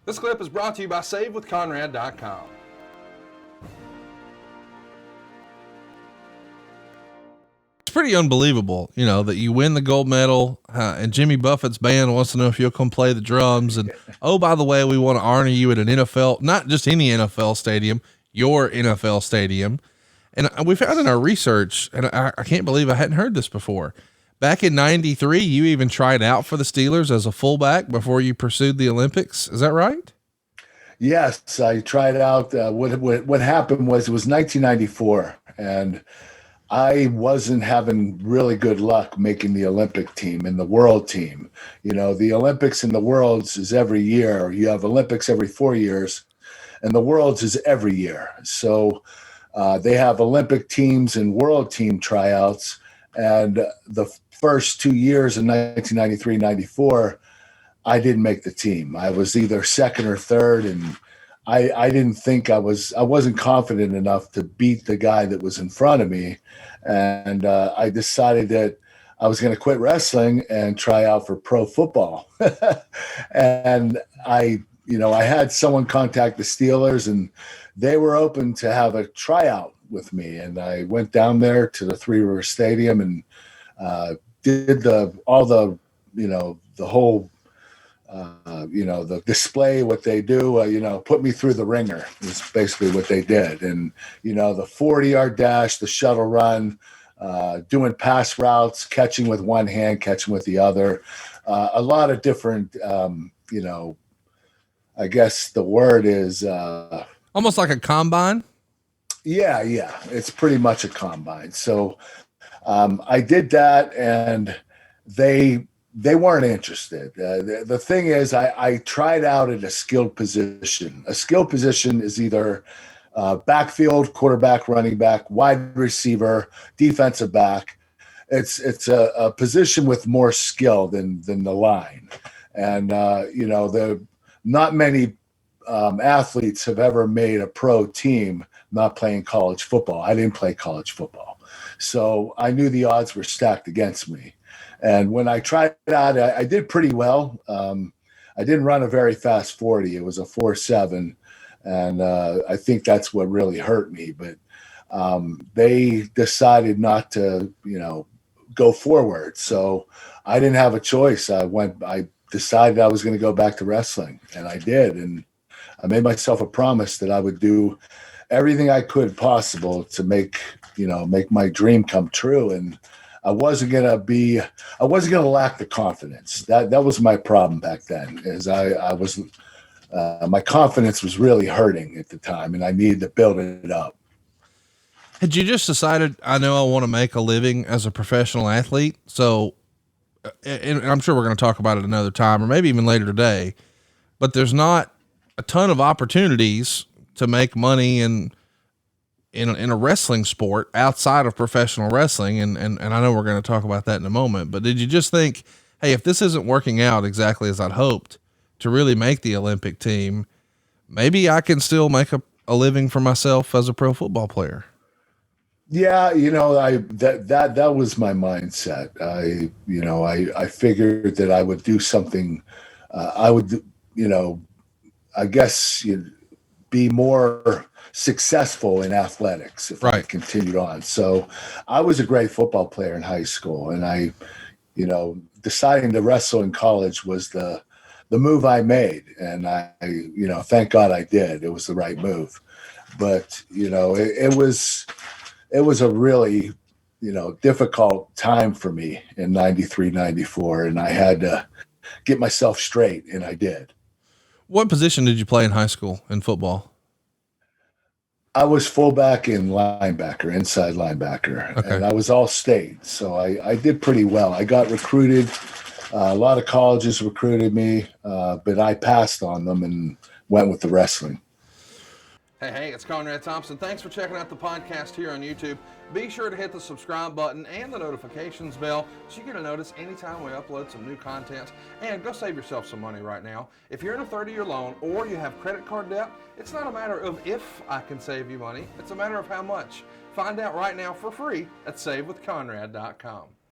This clip is brought to you by SaveWithConrad.com. It's pretty unbelievable, you know, that you win the gold medal, and Jimmy Buffett's band wants to know if you'll come play the drums. And, oh, by the way, we want to honor you at an NFL, not just any NFL stadium, your NFL stadium. And we found in our research, and I can't believe I hadn't heard this before. Back in 93, you even tried out for the Steelers as a fullback before you pursued the Olympics. Is that right? Yes, I tried out. What happened was it was 1994, and I wasn't having really good luck making the Olympic team and the world team. You know, the Olympics and the worlds is every year. You have Olympics every 4 years, and the worlds is every year. So they have Olympic teams and world team tryouts. And the first 2 years in 1993, 94, I didn't make the team. I was either second or third, and I didn't think I wasn't confident enough to beat the guy that was in front of me. And I decided that I was going to quit wrestling and try out for pro football. And I had someone contact the Steelers, and they were open to have a tryout with me. And I went down there to the Three River Stadium and did the whole the display, what they do, put me through the ringer is basically what they did. And, the 40-yard dash, the shuttle run, doing pass routes, catching with one hand, catching with the other, a lot of different, I guess the word is almost like a combine. Yeah. It's pretty much a combine. So I did that, and they weren't interested. The thing is, I tried out at a skilled position. A skilled position is either backfield, quarterback, running back, wide receiver, defensive back. It's a position with more skill than the line. And, not many athletes have ever made a pro team not playing college football. I didn't play college football. So I knew the odds were stacked against me. And when I tried it out, I did pretty well. I didn't run a very fast 40. It was a 4.7. And I think that's what really hurt me. But they decided not to, go forward. So I didn't have a choice. I decided I was going to go back to wrestling, and I did. And I made myself a promise that I would do everything I could possible to make my dream come true. And I wasn't going to lack the confidence. That was my problem back then, is I was, my confidence was really hurting at the time, and I needed to build it up. Had you just decided, I know I want to make a living as a professional athlete? So, and I'm sure we're going to talk about it another time, or maybe even later today, but there's not a ton of opportunities to make money in a wrestling sport outside of professional wrestling. And I know we're going to talk about that in a moment, but did you just think, hey, if this isn't working out exactly as I'd hoped to really make the Olympic team, maybe I can still make a living for myself as a pro football player? Yeah. That was my mindset. I figured that I would do something, I guess be more successful in athletics if I continued on. So I was a great football player in high school, and I, deciding to wrestle in college was the move I made. And I, thank God I did. It was the right move. But, it was a really, difficult time for me in 93, 94. And I had to get myself straight, and I did. What position did you play in high school in football? I was fullback and linebacker, inside linebacker, and I was all state. So I did pretty well. I got recruited. A lot of colleges recruited me, but I passed on them and went with the wrestling. Hey, it's Conrad Thompson. Thanks for checking out the podcast here on YouTube. Be sure to hit the subscribe button and the notifications bell so you get a notice anytime we upload some new content. And go save yourself some money right now. If you're in a 30-year loan or you have credit card debt, it's not a matter of if I can save you money. It's a matter of how much. Find out right now for free at SaveWithConrad.com.